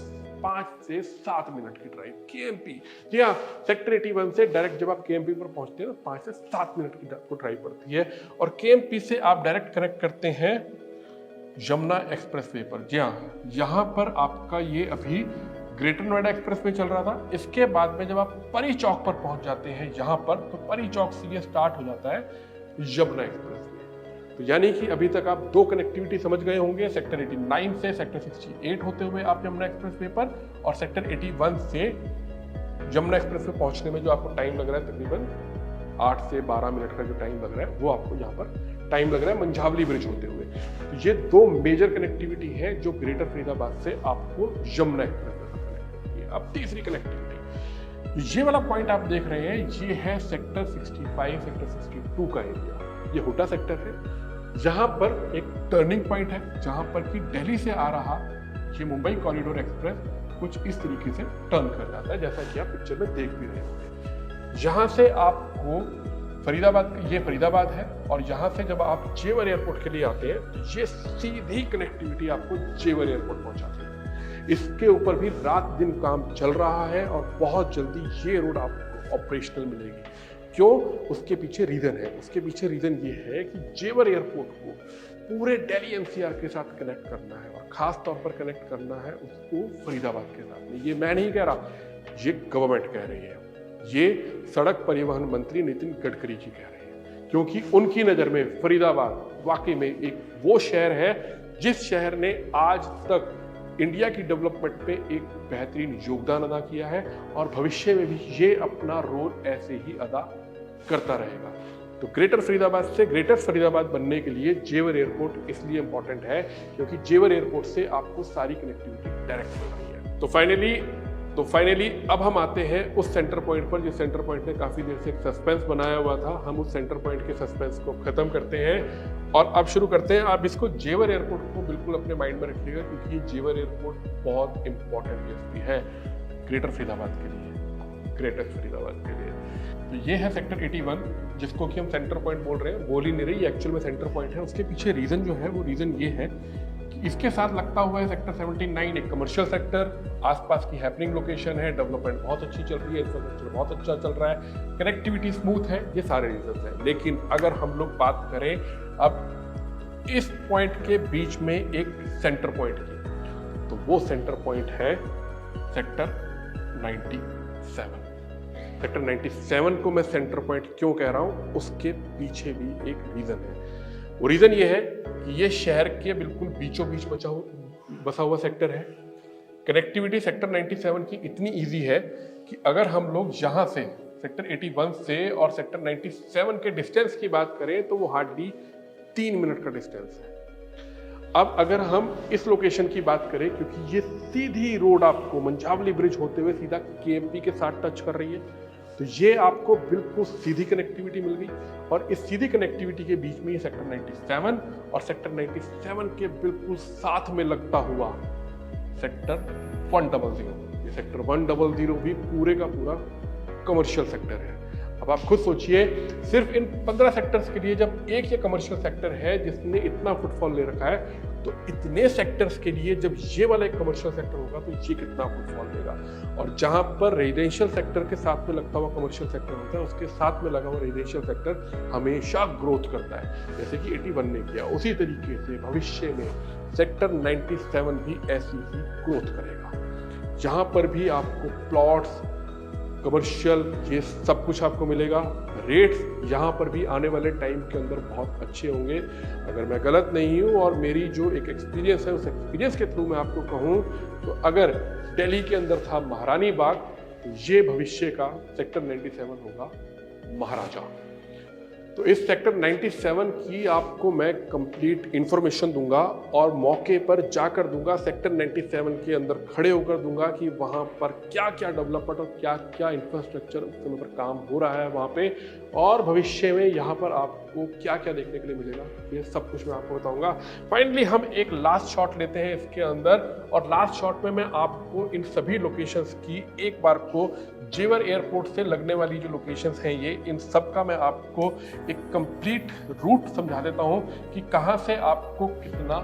5 से 7 मिनट की ड्राइव केएमपी। जी हाँ, सेक्टर 81 से डायरेक्ट जब आप केएमपी पर पहुंचते हैं तो 5 से 7 मिनट की आपको ड्राइव पड़ती है। और केएमपी से आप डायरेक्ट कनेक्ट करते हैं यमुना एक्सप्रेसवे पर। जी हाँ, यहाँ पर आपका ये अभी ग्रेटर नोएडा एक्सप्रेसवे चल रहा था। इसके बाद में जब आप परी चौक पर पहुंच जाते हैं यहाँ पर, तो परी चौक से ये स्टार्ट हो जाता है यमुना एक्सप्रेसवे। तो यानी कि अभी तक आप 2 कनेक्टिविटी समझ गए होंगे, सेक्टर 89 से सेक्टर 68 होते हुए आप यमुना एक्सप्रेसवे पर, और सेक्टर 81 से यमुना एक्सप्रेसवे पहुंचने में जो आपको टाइम लग रहा है तकरीबन 8 से 12 मिनट का जो टाइम लग रहा है, वो आपको यहाँ पर टाइम लग रहा है मंझावली ब्रिज होते हुए। तो ये 2 मेजर कनेक्टिविटी है जो ग्रेटर फरीदाबाद से आपको यमुना एक्सप्रेसवे पर कनेक्ट करती है। अब तीसरी कनेक्टिविटी, ये वाला पॉइंट आप देख रहे हैं, ये है सेक्टर 65 सेक्टर 62 का एरिया। ये हुडा सेक्टर है। यहाँ पर एक टर्निंग पॉइंट है जहाँ पर कि दिल्ली से आ रहा ये मुंबई कॉरिडोर एक्सप्रेस कुछ इस तरीके से टर्न कर जाता है, जैसा कि आप पिक्चर में देख भी रहे होंगे। यहाँ से आपको ये फरीदाबाद है और यहाँ से जब आप जेवर एयरपोर्ट के लिए आते हैं तो ये सीधी कनेक्टिविटी आपको जेवर एयरपोर्ट पहुंचाती है। इसके ऊपर भी रात दिन काम चल रहा है और बहुत जल्दी ये रोड आपको ऑपरेशनल मिलेगी। क्यों? उसके पीछे रीजन है। उसके पीछे रीजन ये है कि जेवर एयरपोर्ट को पूरे दिल्ली एनसीआर के साथ कनेक्ट करना है और खास तौर पर कनेक्ट करना है उसको फरीदाबाद के साथ में। ये मैं नहीं कह रहा, ये गवर्नमेंट कह रही है, ये सड़क परिवहन मंत्री नितिन गडकरी जी कह रहे हैं, क्योंकि उनकी नज़र में फरीदाबाद वाकई में एक वो शहर है जिस शहर ने आज तक इंडिया की डेवलपमेंट पे एक बेहतरीन योगदान अदा किया है और भविष्य में भी ये अपना रोल ऐसे ही अदा करता रहेगा। तो ग्रेटर फरीदाबाद से ग्रेटर फरीदाबाद बनने के लिए जेवर एयरपोर्ट इसलिए इंपॉर्टेंट है क्योंकि जेवर एयरपोर्ट से आपको सारी कनेक्टिविटी डायरेक्ट मिल रही है। तो फाइनली अब हम आते हैं उस सेंटर पॉइंट पर, जिस सेंटर पॉइंट ने काफी देर से एक सस्पेंस बनाया हुआ था। हम उस सेंटर पॉइंट के सस्पेंस को खत्म करते हैं और अब शुरू करते हैं। आप इसको जेवर एयरपोर्ट को बिल्कुल अपने माइंड में रखिएगा क्योंकि ये जेवर एयरपोर्ट बहुत इंपॉर्टेंट यूएसपी है ग्रेटर फरीदाबाद के लिए, ग्रेटर फरीदाबाद के लिए। तो ये है सेक्टर 81 जिसको कि हम सेंटर पॉइंट बोल रहे हैं, बोल ही नहीं रही, एक्चुअल में सेंटर पॉइंट है। उसके पीछे रीजन जो है वो रीजन ये है कि इसके साथ लगता हुआ है सेक्टर 79, एक कमर्शियल सेक्टर, आसपास की हैपनिंग लोकेशन है, डेवलपमेंट बहुत अच्छी चल रही है, इंफ्रास्ट्रक्चर बहुत अच्छा चल रहा है, कनेक्टिविटी स्मूथ है, ये सारे रीजन हैं। लेकिन अगर हम लोग बात करें अब इस पॉइंट के बीच में एक सेंटर पॉइंट की, तो वो सेंटर पॉइंट है सेक्टर 97। सेक्टर 97 को मैं सेंटर पॉइंट क्यों कह रहा हूं, उसके पीछे भी एक रीजन है। वो रीजन ये है कि ये शहर के बिल्कुल बीचों बीच बसा हुआ सेक्टर है। कनेक्टिविटी सेक्टर 97 की इतनी इजी है कि अगर हम लोग यहाँ से सेक्टर 81 से और सेक्टर 97 के डिस्टेंस की बात करें तो वो हार्डली 3 मिनट का डिस्टेंस है। अब अगर हम इस लोकेशन की बात करें, क्योंकि ये सीधी रोड आपको मंझावली ब्रिज होते हुए सीधा केएमपी के साथ टच कर रही है, तो ये आपको बिल्कुल सीधी कनेक्टिविटी मिल गई। और इस सीधी कनेक्टिविटी के बीच में ये सेक्टर 97 और सेक्टर 97 के बिल्कुल साथ में लगता हुआ सेक्टर 100। ये सेक्टर 100 भी पूरे का पूरा कमर्शियल सेक्टर है। अब आप खुद सोचिए, सिर्फ इन 15 सेक्टर्स के लिए जब एक ये कमर्शियल सेक्टर है जिसने इतना फुटफॉल ले रखा है, तो इतने सेक्टर्स के लिए जब ये वाला एक कमर्शियल सेक्टर होगा तो ये कितना फुटफॉल लेगा। और जहां पर रेजिडेंशियल सेक्टर के साथ में लगता हुआ कमर्शियल सेक्टर होता है, उसके साथ में लगा हुआ रेजिडेंशियल सेक्टर हमेशा ग्रोथ करता है, जैसे कि 81 ने किया। उसी तरीके से भविष्य में सेक्टर 97 भी ऐसी ही ग्रोथ करेगा, जहां पर भी आपको प्लॉट्स, कमर्शियल, ये सब कुछ आपको मिलेगा। रेट्स यहाँ पर भी आने वाले टाइम के अंदर बहुत अच्छे होंगे। अगर मैं गलत नहीं हूँ और मेरी जो एक एक्सपीरियंस है उस एक्सपीरियंस के थ्रू मैं आपको कहूँ तो अगर दिल्ली के अंदर था महारानी बाग, तो ये भविष्य का सेक्टर 97 होगा महाराजा। तो इस सेक्टर 97 की आपको मैं कंप्लीट इंफॉर्मेशन दूंगा और मौके पर जाकर दूंगा, सेक्टर 97 के अंदर खड़े होकर दूंगा कि वहाँ पर क्या क्या डेवलपमेंट और क्या क्या इंफ्रास्ट्रक्चर उस समय पर काम हो रहा है वहाँ पे, और भविष्य में यहाँ पर आपको क्या क्या देखने के लिए मिलेगा, ये सब कुछ मैं आपको बताऊंगा। फाइनली हम एक लास्ट शॉट लेते हैं इसके अंदर, और लास्ट शॉट में मैं आपको इन सभी लोकेशंस की एक बार को जेवर एयरपोर्ट से लगने वाली जो लोकेशंस हैं ये, इन सब का मैं आपको एक कंप्लीट रूट समझा देता हूं कि कहां से आपको कितना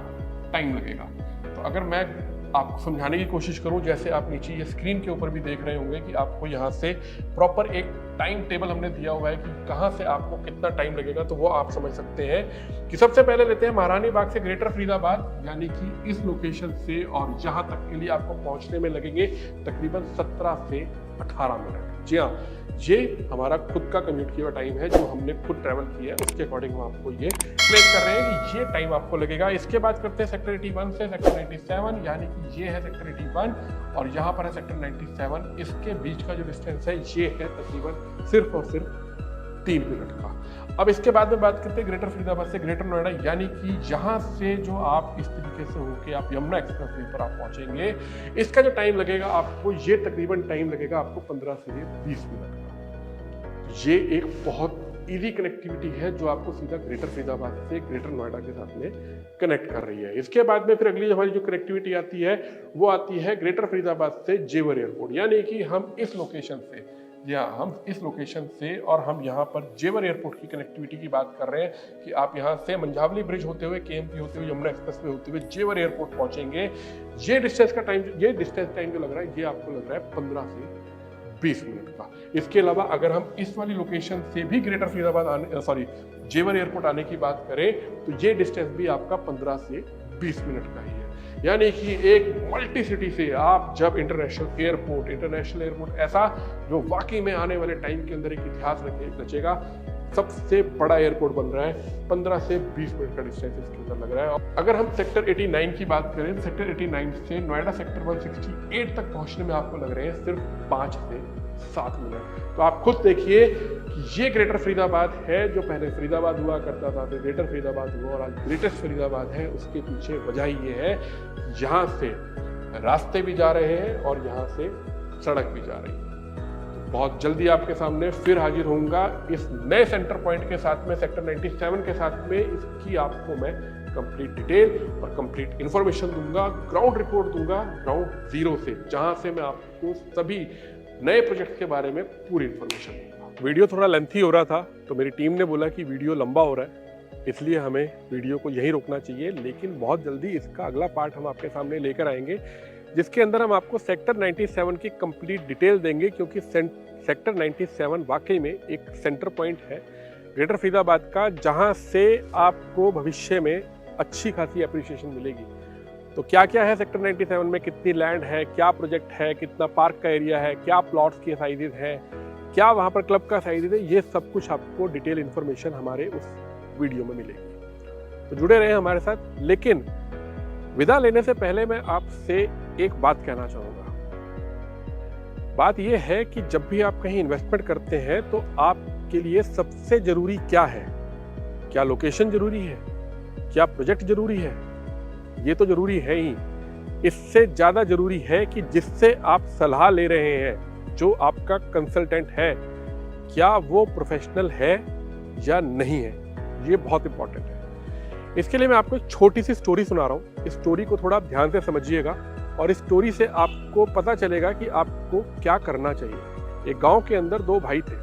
टाइम लगेगा। तो अगर मैं आपको समझाने की कोशिश करूं, जैसे आप नीचे ये स्क्रीन के ऊपर भी देख रहे होंगे कि आपको यहां से प्रॉपर एक टाइम टेबल हमने दिया हुआ है कि कहां से आपको कितना टाइम लगेगा, तो वो आप समझ सकते हैं कि सबसे पहले लेते हैं महारानी बाग से ग्रेटर फरीदाबाद, यानी कि इस लोकेशन से और यहाँ तक के लिए आपको पहुंचने में लगेंगे तकरीबन 17 से 18 मिनट। जी हाँ, ये हमारा खुद का कम्यूट किया हुआ टाइम है, जो हमने खुद ट्रैवल किया है, उसके अकॉर्डिंग हम आपको ये क्लेम कर रहे हैं कि ये टाइम आपको लगेगा। इसके बाद करते हैं सेक्टर 81 से सेक्टर 97, यानी कि ये है सेक्टर 81 और यहाँ पर है सेक्टर 97। इसके बीच का जो डिस्टेंस है ये है तकरीबन सिर्फ और सिर्फ 3 मिनट का। अब इसके बाद में बात करते हैं ग्रेटर फरीदाबाद से ग्रेटर नोएडा, यानी कि यहाँ से जो आप इस तरीके से होके आप यमुना एक्सप्रेस वे पर आप पहुंचेंगे, इसका जो टाइम लगेगा आपको, ये तकरीबन टाइम लगेगा आपको 15 से 20 मिनट का। ये एक बहुत इजी कनेक्टिविटी है जो आपको सीधा ग्रेटर फरीदाबाद से ग्रेटर नोएडा के साथ में कनेक्ट कर रही है। इसके बाद में फिर अगली हमारी जो कनेक्टिविटी आती है वो आती है ग्रेटर फरीदाबाद से जेवर एयरपोर्ट, यानी कि हम इस लोकेशन से जी हाँ, हम इस लोकेशन से और हम यहाँ पर जेवर एयरपोर्ट की कनेक्टिविटी की बात कर रहे हैं कि आप यहाँ से मंझावली ब्रिज होते हुए, केएमपी होते हुए, यमुना एक्सप्रेस वे होते हुए जेवर एयरपोर्ट पहुंचेंगे। ये डिस्टेंस टाइम जो लग रहा है, ये आपको लग रहा है 15 से 20 मिनट का। इसके अलावा अगर हम इस वाली लोकेशन से भी ग्रेटर फरीदाबाद जेवर एयरपोर्ट आने की बात करें तो ये डिस्टेंस भी आपका 15 से 20 मिनट का ही है। यानी कि एक मल्टी सिटी से आप जब इंटरनेशनल एयरपोर्ट ऐसा जो वाकई में आने वाले टाइम के अंदर एक इतिहास रचेगा, सबसे बड़ा एयरपोर्ट बन रहा है, 15 से 20 मिनट का डिस्टेंस इसके अंदर लग रहा है। अगर हम सेक्टर 89 की बात करें तो सेक्टर 89 से नोएडा सेक्टर 168 तक पहुंचने में आपको लग रहे हैं सिर्फ 5 से 7 मिनट। तो आप खुद देखिए कि ये ग्रेटर फरीदाबाद है, जो पहले फरीदाबाद हुआ करता था, फिर ग्रेटर फरीदाबाद हुआ और आज ग्रेटेस्ट फरीदाबाद है। उसके पीछे वजह ये है, यहाँ से रास्ते भी जा रहे हैं और यहाँ से सड़क भी जा रही है। बहुत जल्दी आपके सामने फिर हाजिर होऊंगा इस नए सेंटर पॉइंट के साथ में, सेक्टर 97 के साथ में। इसकी आपको मैं कंप्लीट डिटेल और कंप्लीट इंफॉर्मेशन दूंगा, ग्राउंड रिपोर्ट दूंगा, ग्राउंड जीरो से, जहां से मैं आपको सभी नए प्रोजेक्ट के बारे में पूरी इंफॉर्मेशन दूंगा। वीडियो थोड़ा लेंथी हो रहा था तो मेरी टीम ने बोला कि वीडियो लंबा हो रहा है, इसलिए हमें वीडियो को यहीं रोकना चाहिए। लेकिन बहुत जल्दी इसका अगला पार्ट हम आपके सामने लेकर आएंगे, जिसके अंदर हम आपको सेक्टर 97 की कंप्लीट डिटेल देंगे, क्योंकि सेक्टर 97 वाकई में एक सेंटर पॉइंट है ग्रेटर फरीदाबाद का, जहां से आपको भविष्य में अच्छी खासी एप्रिसिएशन मिलेगी। तो क्या क्या है सेक्टर 97 में, कितनी लैंड है, क्या प्रोजेक्ट है, कितना पार्क का एरिया है, क्या प्लॉट्स के साइजेज हैं, क्या वहाँ पर क्लब का साइज है, ये सब कुछ आपको डिटेल इन्फॉर्मेशन हमारे उस वीडियो में मिलेगी। तो जुड़े रहे हमारे साथ। लेकिन विदा लेने से पहले मैं आपसे एक बात कहना चाहूँगा। बात यह है कि जब भी आप कहीं इन्वेस्टमेंट करते हैं तो आपके लिए सबसे जरूरी क्या है? क्या लोकेशन जरूरी है? क्या प्रोजेक्ट जरूरी है? ये तो जरूरी है ही। इससे ज़्यादा जरूरी है कि जिससे आप सलाह ले रहे हैं, जो आपका कंसल्टेंट है, क्या वो प्रोफेशनल है या नहीं है। ये बहुत इंपॉर्टेंट है। इसके लिए मैं आपको एक छोटी सी स्टोरी सुना रहा हूँ। इस स्टोरी को थोड़ा ध्यान से समझिएगा और इस स्टोरी से आपको पता चलेगा कि आपको क्या करना चाहिए। एक गांव के अंदर दो भाई थे,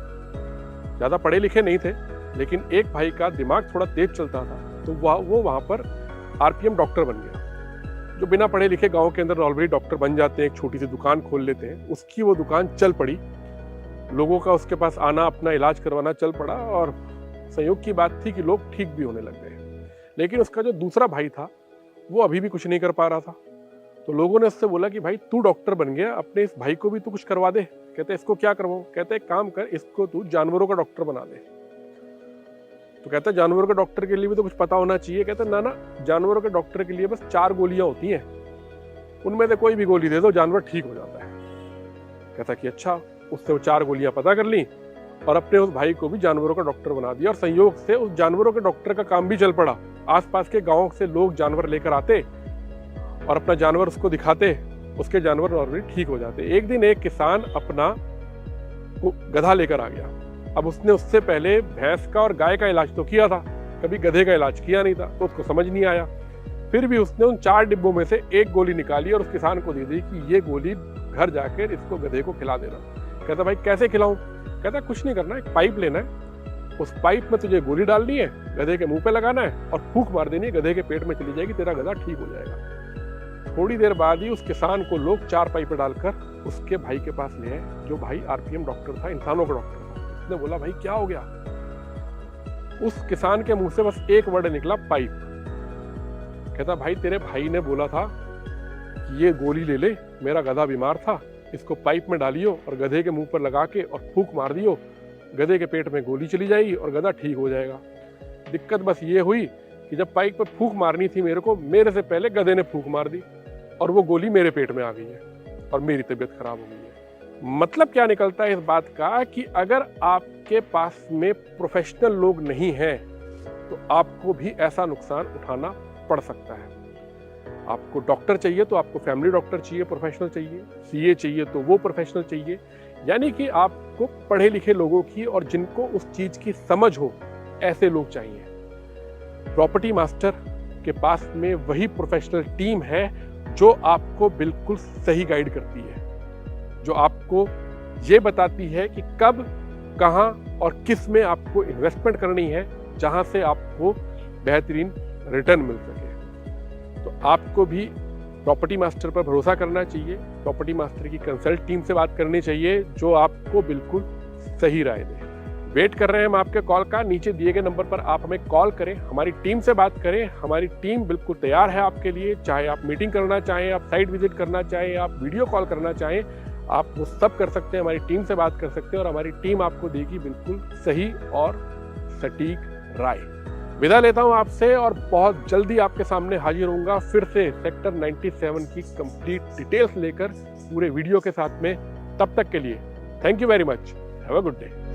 ज़्यादा पढ़े लिखे नहीं थे, लेकिन एक भाई का दिमाग थोड़ा तेज चलता था, तो वो वहाँ पर आरपीएम डॉक्टर बन गया। जो बिना पढ़े लिखे गांव के अंदर ऑलरेडी डॉक्टर बन जाते हैं, एक छोटी सी दुकान खोल लेते हैं, उसकी वो दुकान चल पड़ी। लोगों का उसके पास आना, अपना इलाज करवाना चल पड़ा और संयोग की बात थी कि लोग ठीक भी होने लग गए। लेकिन उसका जो दूसरा भाई था वो अभी भी कुछ नहीं कर पा रहा था। तो लोगों ने उससे बोला कि भाई तू डॉक्टर बन गया, अपने इस भाई को भी तू कुछ करवा दे। कहते इसको क्या करवाऊं? कहते एक काम कर, इसको तू जानवरों का डॉक्टर बना दे। तो कहता जानवरों के डॉक्टर के लिए भी तो कुछ पता होना चाहिए। कहता ना, जानवरों के डॉक्टर के लिए बस 4 गोलियां होती हैं, उनमें से कोई भी गोली दे दो, जानवर ठीक हो जाता है। कहता कि अच्छा। उससे वो 4 गोलियां पता कर ली और अपने उस भाई को भी जानवरों का डॉक्टर बना दिया। और संयोग से उस जानवरों के डॉक्टर का काम भी चल पड़ा। आसपास के गांव से लोग जानवर लेकर आते और अपना जानवर उसको दिखाते, उसके जानवर ऑलरेडी ठीक हो जाते। एक दिन एक किसान अपना गधा लेकर आ गया। अब उसने उससे पहले भैंस का और गाय का इलाज तो किया था, कभी गधे का इलाज किया नहीं था, तो उसको समझ नहीं आया। फिर भी उसने उन 4 डिब्बों में से एक गोली निकाली और उस किसान को दे दी कि ये गोली घर जाकर इसको गधे को खिला देना। कहता भाई कैसे खिलाऊं? कहता कुछ नहीं करना, एक पाइप लेना है, उस पाइप में तुझे गोली डालनी है, गधे के मुंह पे लगाना है और फूंक मार देनी है, गधे के पेट में चली जाएगी, तेरा गधा ठीक हो जाएगा। थोड़ी देर बाद ही उस किसान को लोग 4 पाइपें डालकर उसके भाई के पास ले आए, जो भाई आरपीएम डॉक्टर था, इंसानों का डॉक्टर था। उसने बोला भाई क्या हो गया? उस किसान के मुंह से बस एक वर्ड निकला, पाइप। कहता भाई तेरे भाई ने बोला था कि ये गोली ले ले, मेरा गधा बीमार था, इसको पाइप में डालियो और गधे के मुंह पर लगा के और फूंक मार दियो, गधे के पेट में गोली चली जाएगी और गधा ठीक हो जाएगा। दिक्कत बस ये हुई कि जब पाइप पर फूंक मारनी थी मेरे को, मेरे से पहले गधे ने फूंक मार दी और वो गोली मेरे पेट में आ गई है और मेरी तबीयत खराब हो गई है। मतलब क्या निकलता है इस बात का कि अगर आपके पास में प्रोफेशनल लोग नहीं हैं तो आपको भी ऐसा नुकसान उठाना पड़ सकता है। आपको डॉक्टर चाहिए तो आपको फैमिली डॉक्टर चाहिए, प्रोफेशनल चाहिए, सीए चाहिए तो वो प्रोफेशनल चाहिए। यानी कि आपको पढ़े लिखे लोगों की और जिनको उस चीज की समझ हो, ऐसे लोग चाहिए। प्रॉपर्टी मास्टर के पास में वही प्रोफेशनल टीम है जो आपको बिल्कुल सही गाइड करती है, जो आपको ये बताती है कि कब, कहाँ और किस में आपको इन्वेस्टमेंट करनी है जहाँ से आपको बेहतरीन रिटर्न मिल सके। तो आपको भी प्रॉपर्टी मास्टर पर भरोसा करना चाहिए, प्रॉपर्टी मास्टर की कंसल्ट टीम से बात करनी चाहिए जो आपको बिल्कुल सही राय दे। वेट कर रहे हैं हम आपके कॉल का। नीचे दिए गए नंबर पर आप हमें कॉल करें, हमारी टीम से बात करें। हमारी टीम बिल्कुल तैयार है आपके लिए, चाहे आप मीटिंग करना चाहें, आप साइट विजिट करना चाहें, आप वीडियो कॉल करना चाहें, आप वो सब कर सकते हैं। हमारी टीम से बात कर सकते हैं और हमारी टीम आपको देगी बिल्कुल सही और सटीक राय। विदा लेता हूं आपसे और बहुत जल्दी आपके सामने हाजिर होऊंगा फिर से सेक्टर 97 की कंप्लीट डिटेल्स लेकर पूरे वीडियो के साथ में। तब तक के लिए thank you very much. Have a good day.